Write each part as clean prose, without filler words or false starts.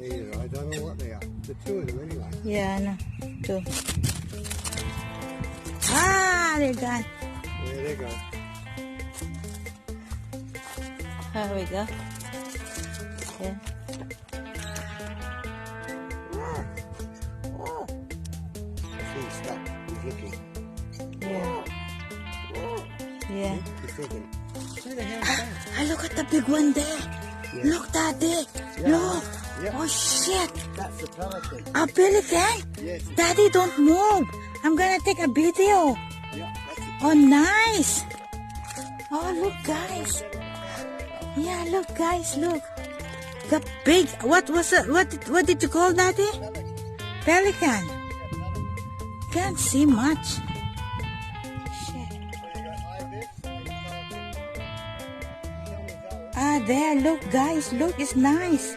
Either. I don't know what they are. The two of them anyway. Yeah, I know. Two. Ah, they're gone. There they go. There we go. Yeah. I see he's stuck. He's looking. Yeah. Yeah. He's thinking, where the hell is that? Ah, look at the big one there. Yeah. Look, Daddy. Yeah. Look. Yeah. Oh, shit. That's the pelican. A pelican? Yes. Daddy, don't move. I'm gonna take a video. Yeah, that's it. Oh, nice. Oh, look, guys. Yeah, look, guys, look. The big, what was it? What did you call that? Pelican. Can't see much. Shit. Ah, there, look, guys, look, it's nice.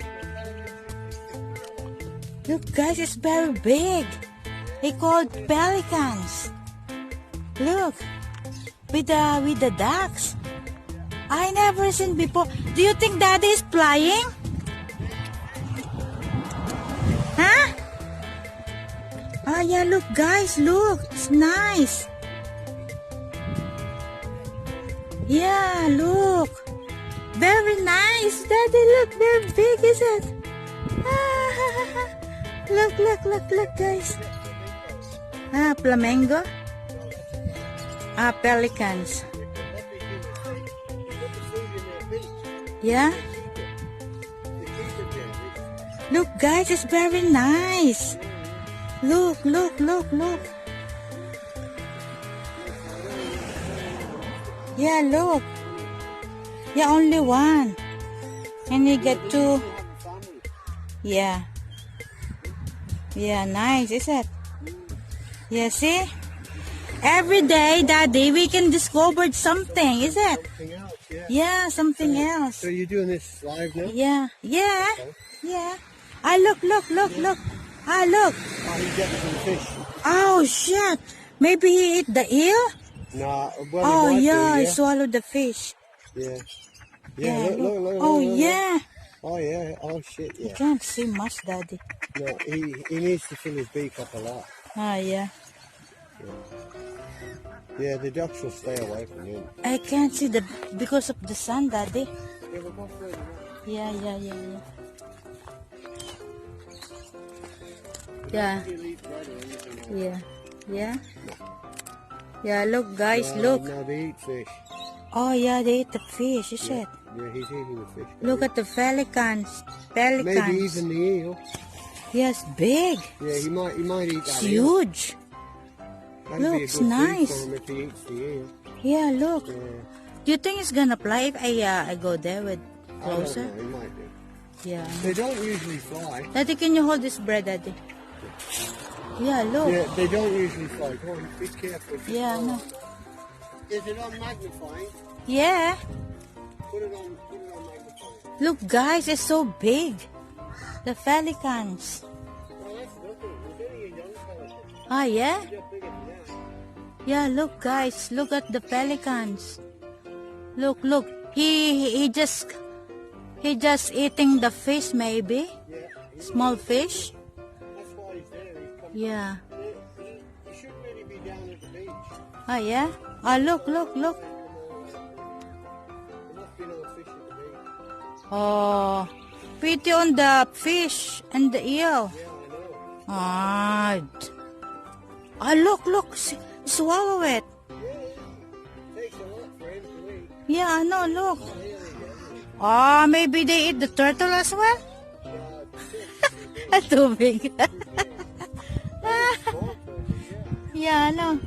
Look, guys, it's very big. They called pelicans. Look, with the ducks. I never seen before. Do you think Daddy is flying? Huh? Ah, yeah, look, guys, look. It's nice. Yeah, look. Very nice. Daddy, look, very big, is it? Ah, look, guys. Ah, flamingo. Ah, pelicans. Yeah? Look, guys, it's very nice. Look. Yeah, look. Yeah, only one. And you get two. Yeah. Yeah, nice, is it? Yeah, see? Every day, Daddy, we can discover something, is it? Something else, yeah. Yeah, something else. So you're doing this live now? Yeah. Ah, look. Ah, look. Oh, he's getting some fish. Oh, shit. Maybe he ate the eel? Nah, well, Oh, he might yeah, do, he swallowed the fish. Yeah. Yeah, Look. Oh, look. yeah. Oh, yeah. Oh, shit, You yeah. can't see much, Daddy. No, he needs to fill his beak up a lot. Ah, yeah. Yeah, the ducks will stay away from him. I can't see because of the sun, Daddy. Yeah, we'll go further on. Yeah. He'll eat bread or anything else. Yeah, look, guys, No, look. No, they eat fish. Oh, yeah, they eat the fish, is it? Yeah, he's eating the fish. Look at the pelicans. Maybe even the eel. Yes, big. Yeah, he might eat It's that eel. huge. That'd be a Looks good food nice. for him if he eats the eel. Yeah, look. Yeah. Do you think it's gonna fly if I go there with I don't closer? know, he might do. Yeah. They don't usually fly. Daddy, can you hold this bread, Daddy? Yeah, look. Yeah, they don't usually fly. Go on, be careful. Yeah, I know. Is it on magnifying? Yeah. Put it on magnifying. Look, guys, it's so big. The pelicans. Well, that's nothing. It's only a young pelican. Ah, yeah? It's not bigger than that. Yeah, look, guys. Look at the pelicans. Look. He just eating the fish, maybe. Yeah, Small fish. that's why he's there. He's coming. Yeah. He should really be down at the beach. Ah, yeah? Ah, look. There must be no fish at the beach. Oh, pity on the fish and the eel. Yeah, I know. Ah, look. Swallow it. Takes a lot for him to eat. Yeah, I know, look. Ah, maybe they eat the turtle as well? Too big. Yeah, I know.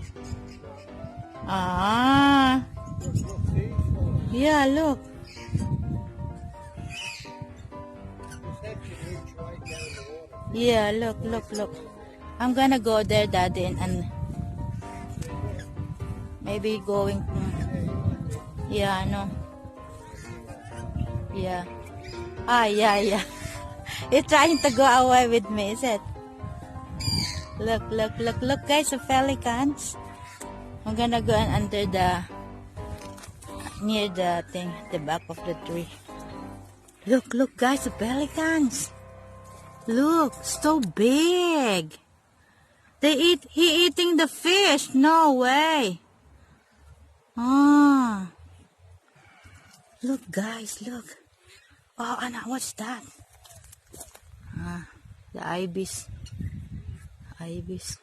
Ah. Yeah, look. Yeah, look. I'm gonna go there, Daddy, and maybe going. Yeah, I know. Yeah. Ah, yeah. You're trying to go away with me, is it? Look, guys, the pelicans. I'm gonna go under near the thing, the back of the tree. Look, guys, the pelicans. Look, so big. He eating the fish. No way. Oh. Look, guys, look. Oh, Anna, what's that? The ibis. Ibis.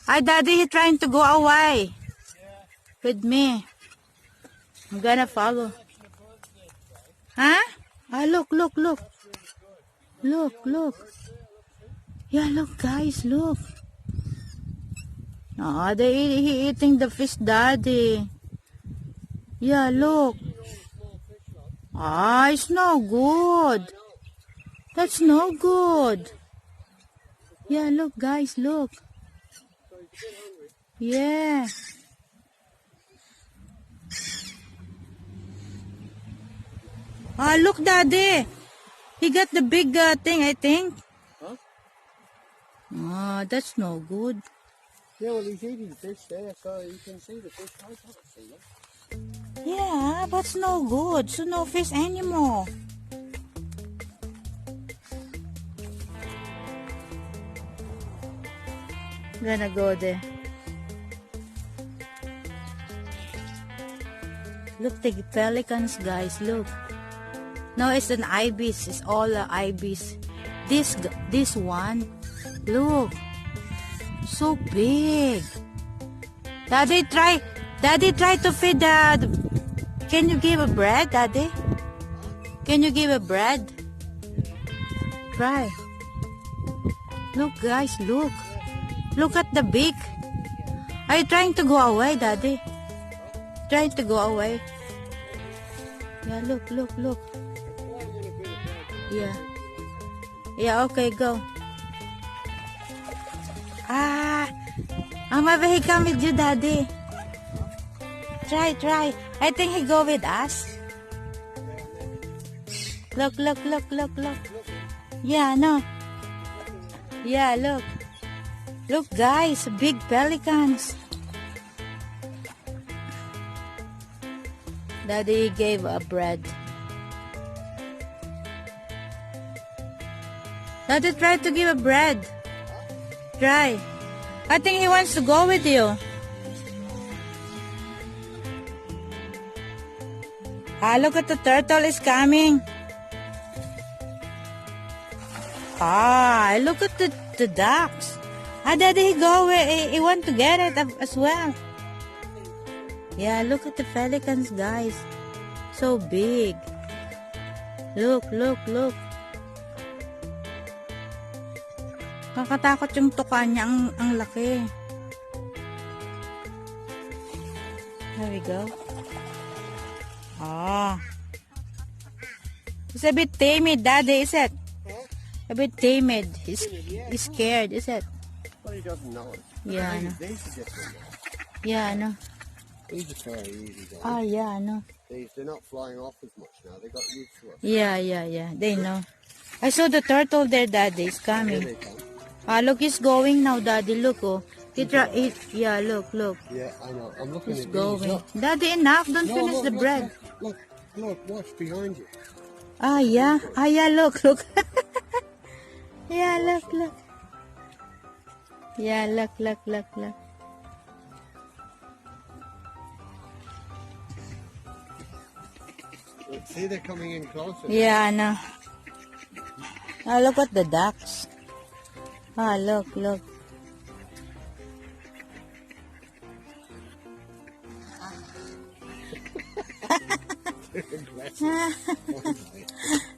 Hi, Daddy, he trying to go away. With me. I'm gonna follow. Huh? Ah, look. Look. Yeah, look, guys, look. Oh, he eating the fish, Daddy. Yeah, look. Ah, it's no good. That's no good. Yeah, look, guys, look. Yeah. Ah, look, Daddy. He got the big thing, I think. Huh? Ah, that's no good. Yeah, well, he's eating fish there, so you can see the fish. I can't see them. Yeah, but it's no good. So no fish anymore. Gonna go there. Look, the pelicans, guys. Look. No, it's an ibis. It's all ibis. This one. Look. So big. Daddy, try to feed the... Can you give a bread, Daddy? Can you give a bread? Try. Look, guys, look. Look at the beak. Are you trying to go away, Daddy? Trying to go away. Yeah, look. Yeah. Yeah, okay, go. Ah, maybe he come with you, Daddy. Try. I think he go with us. Look. Yeah, no. Yeah, look. Look, guys, big pelicans. Daddy gave a bread. Daddy tried to give a bread. Try. I think he wants to go with you. Ah, look at the turtle is coming. Ah, look at the ducks. Ah, Daddy, he want to get it as well. Yeah, look at the pelicans, guys. So big. Look. Kakatakot yung tuka niya, ang laki. There we go. Ah. It's a bit timid, Daddy, is it? A bit timid. He's scared, is it? Well, he doesn't know it. Yeah, I know. These are different. Yeah, I know. These are very easy, though. Ah, yeah, I know. They're not flying off as much now. They got used to us. Yeah. They know. I saw the turtle there, Daddy. It's Here coming. they come. Ah, look, he's going now, Daddy. Look, oh. Yeah, look. Yeah, I know. I'm looking He's at going. these. Look. Daddy, enough. Don't finish the bread. Look, watch behind you. Ah, yeah. Look. Yeah, look. Yeah, look. See, they're coming in closer. Yeah, I know. Ah, look at the ducks. Ah, look.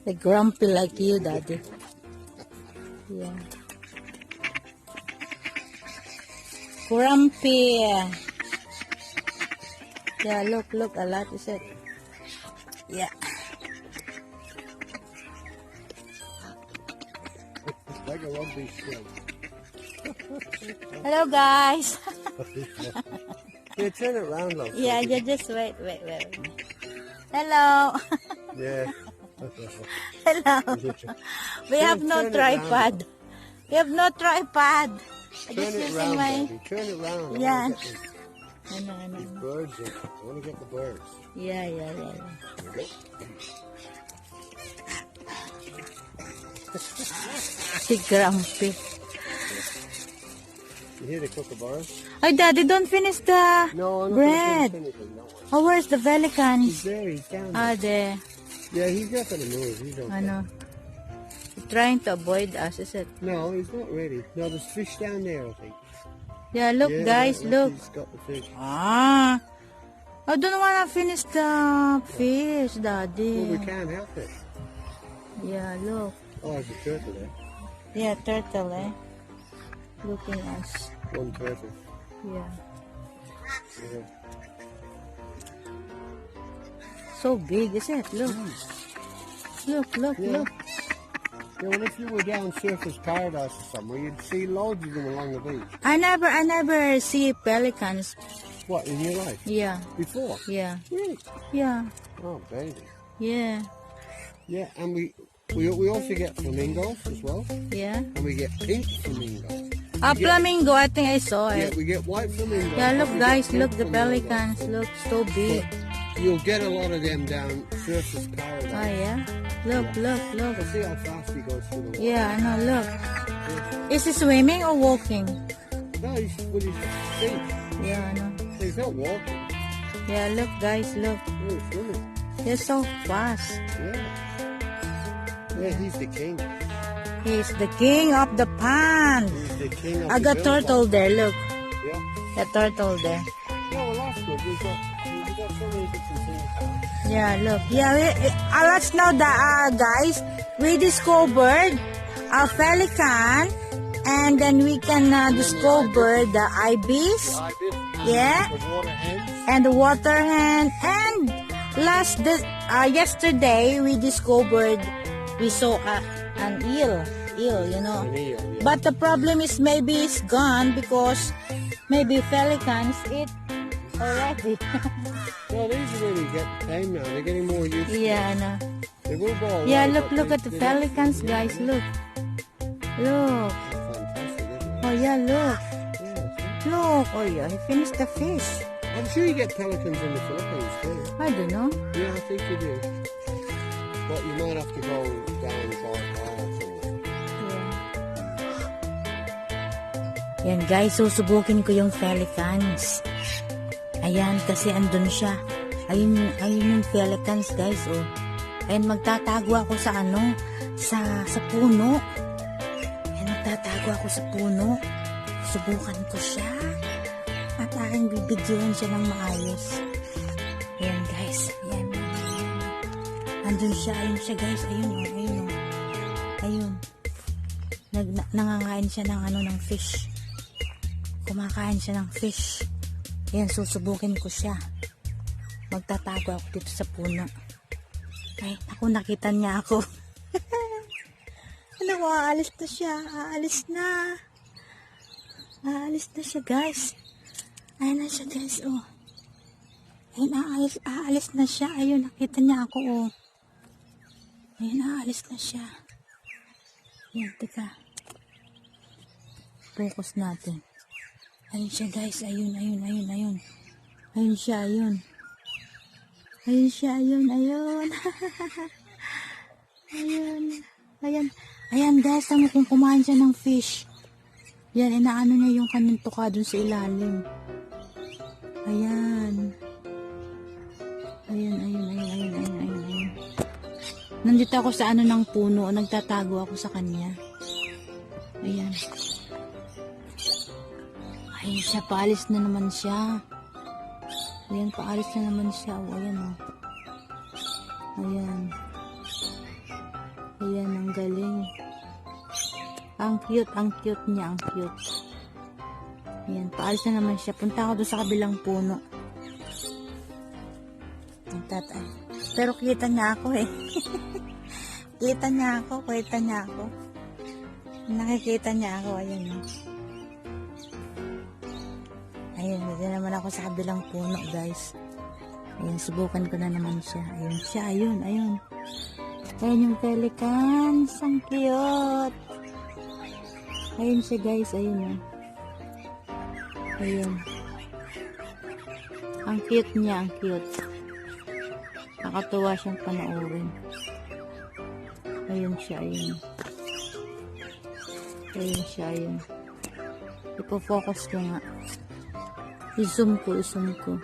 They're grumpy like you, Daddy. Yeah. Grumpy. Yeah, look, a lot is it. Yeah. Like a rugby squad. Hello, guys. Yeah, turn it around, love. Yeah, just wait. Hello. Yeah. Hello. We have no turn it tripod. We have no tripod. Turn it around, baby. Turn it around. Yeah. I know. These birds, I want to get the birds. Yeah. There we go. Si Grumpy. You hear the kookaburra? Ay, Daddy, don't finish the No, I'm not bread. going to finish anything. No one. Oh, where's the He's pelicans? there. He's down Ah, there. there. Yeah, he's not going to move. He's okay. Ano? He's trying to avoid us, is it? No, he's not ready. No, there's fish down there, I think. Yeah, look, Yeah, guys, look. He's got the fish. Ah, I don't wanna finish the fish, Well, we Daddy. can't help it. Yeah, look. Oh, there's a turtle there. Yeah, turtle, eh? Looking us. One turtle. Yeah. Yeah. So big, is it? Look. Look, look, Yeah. look. Yeah, well, if you were down Surfers Paradise or somewhere, you'd see loads of them along the beach. I never see pelicans. What, in your life? Yeah, Before? yeah, Really? yeah, Oh, baby. yeah, Yeah, and we also get flamingos as well, yeah. and we get pink flamingos. A flamingo, I think I saw Yeah, it. we get white flamingos. Yeah, look, but we get guys, pink look, the flamingos. pelicans, look, so big. You'll get a lot of them down Surfers Paradise. Ah, yeah. Look, look, look. Let's see how fast he goes through the water. Yeah, I know, look. Is he swimming or walking? No, he's with his feet. Yeah, I know. He's not walking. Yeah, look, guys, look. Oh, he's swimming. They're so fast. Yeah. Yeah, he's the king. He's the king of the pond. He's the king of I the got billboard. turtle there, look. Yeah. The turtle there. Yeah, well, that's good. We got so many different things. Yeah, look. Yeah, let's know that, guys, we discovered a pelican, and then we can discover the ibis, yeah, The water hens. and the water hen, and yesterday we saw an eel, you know. An eel, yeah. But the problem is maybe it's gone because maybe pelicans eat already. No, these are really get tame now. They're getting more used to Yeah, I it. know. They will go away. Yeah, but look at the they're pelicans, guys. Look. Look. fantastic, isn't it? Oh, yeah, look. Yeah, Look. Oh, yeah, he finished the fish. I'm sure you get pelicans in the Philippines too. I don't know. Yeah, I think you do. But you might have to go down far somewhere. Yeah. Yan, guys. Susubukin ko yung pelicans. Ayan, kasi andun siya. Ayun yung pelicans, guys, oh. Ayan, magtatago ako sa sa puno. Ayan, magtatago ako sa puno. Subukan ko siya. At aking bibidyohan siya ng maayos. Ayan, guys. Ayan. Andun siya, guys. Ayun, oh. Ayun, oh. Ayun. Nangangain siya ng fish. Kumakain siya ng fish. Ayan, susubukin ko siya. Magtatago ako dito sa puno. Ay, ako, nakita niya ako. Ano, aalis na siya. Aalis na. Aalis na siya, guys. Ayan na siya, guys, oh. Ayun, aalis na siya. Ayun, nakita niya ako, oh. Ayun, aalis na siya. Ayan, teka. Focus natin. Ayun siya, guys. Ayun. Ayun siya, ayun. Ayun siya, ayun. Ayan, guys. Tama kung kumain siya ng fish. Yan, inaano niya yung kanyang tuka dun sa ilalim. Ayan. Ayun. Nandito ako sa ng puno. Nagtatago ako sa kanya. Ayan. Ayun siya, paalis na naman siya. Ayan, paalis na naman siya. O, ayan, o. Ayan. Ayan, ang galing. Ang cute niya, ang cute. Ayan, paalis na naman siya. Punta ako doon sa kabilang puno. Pero kita niya ako, eh. Kita niya ako. Nakikita niya ako, ayan, o. Ayun, dito naman ako sa kabilang puno, guys. Ayun, subukan ko na naman siya. Ayun siya, ayun. Ayun yung pelicans. Ang cute. Ayun siya, guys. Ayun. Ayun. Ang cute niya, ang cute. Nakatuwa siyang panoorin. Ayun siya, ayun. Ayun siya, ayun. Ipo-focus ko nga. I-zoom ko, i-zoom ko.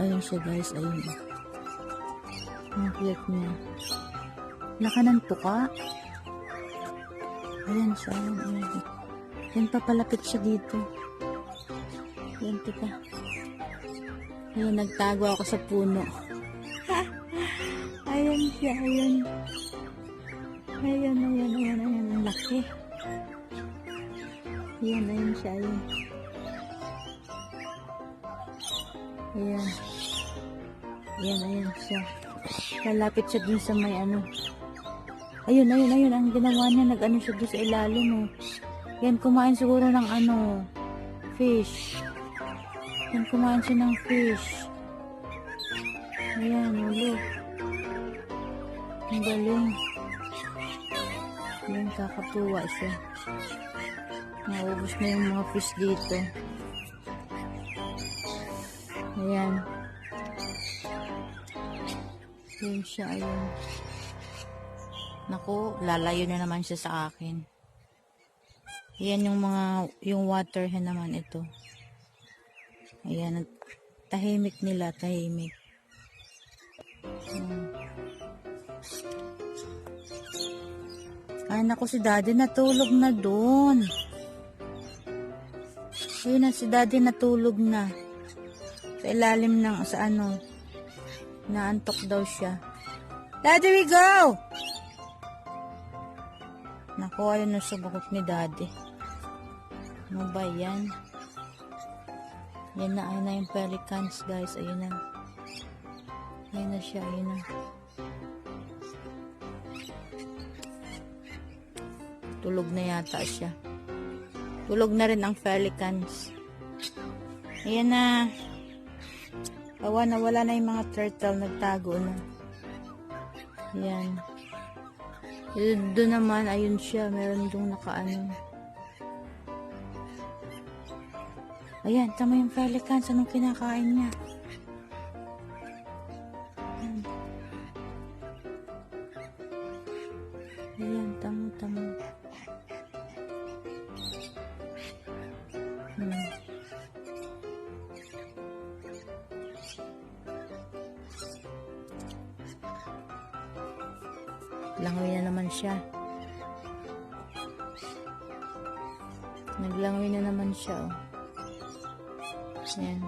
Ayun siya guys, ayun. Ang cute niya. Nakananto ka? Ayan siya, ayun, ayun. Yan pa, palapit siya dito. Yan pa. Ayun, nagtago ako sa puno. Ayan siya, ayun. Ayan. Ang laki. Ayan siya, ayun. Ayan siya. Lalapit siya dun sa may ano. Ayun. Ang ginawa niya, nag-ano siya dun sa ilalim, oh. Yan, kumain siguro ng ano, fish. Yan, kumain siya ng fish. Ayan, ulo. Ang galing. Yan, kakatuwa siya. Naubos na yung mga fish dito. Ayan. Ayan siya, ayun. Naku, lalayo na naman siya sa akin. Ayan yung water hen naman ito. Ayan, tahimik nila, tahimik. Ayan. Ay, naku, si daddy natulog na doon. Ayun na, si daddy natulog na. Sa ilalim ng, sa ano, naantok daw siya. Daddy, we go! Naku, ayun na sumagot ni daddy. Ano ba yan? Yan na, ayun na yung pelicans, guys. Ayun na. Ayun na siya, ayun na. Tulog na yata siya. Tulog na rin ang pelicans. Ayan na. Wala na yung mga turtle. Nagtago na. Ayan. Doon naman, ayun siya. Meron doon nakaano. Ayan, tama yung pelicans. Anong kinakain niya? Ayan, tamo. Langoy na naman siya. Naglangoy na naman siya, oh. Ayan.